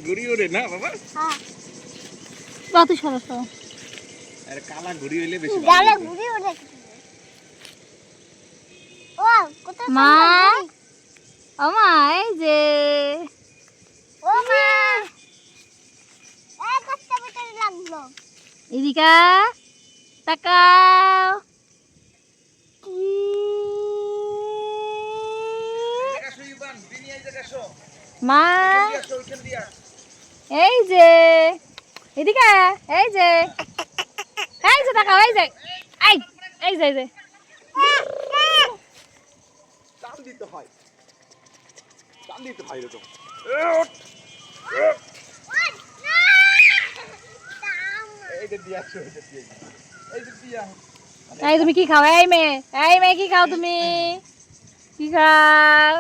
ঘুড়ি ওড়ে না বাবা? হ্যাঁ কত সরস আরে কালা ঘুড়ি হইলে বেশি ভালো গালে লাগে। ঘুড়ি ওড়ে ও কত মা সুন্দর ও মা এই যে ও মা এই কষ্ট বেটারি লাগলো এদিকা তাকাও আসো ইবান, বিনি এই জায়গা আসো। মা আসো ওইখান দিয়া। এই যে এদিকে এই যে তাকাও এই যে এই যে টান দিতে হয়। টান দিতে হয় এরকম। এই যে দিয়া আসো, এই যে দিয়া। এই যে দিয়া। এই তুমি কি খাও এই মেয়ে কি খাও তুমি কি খাও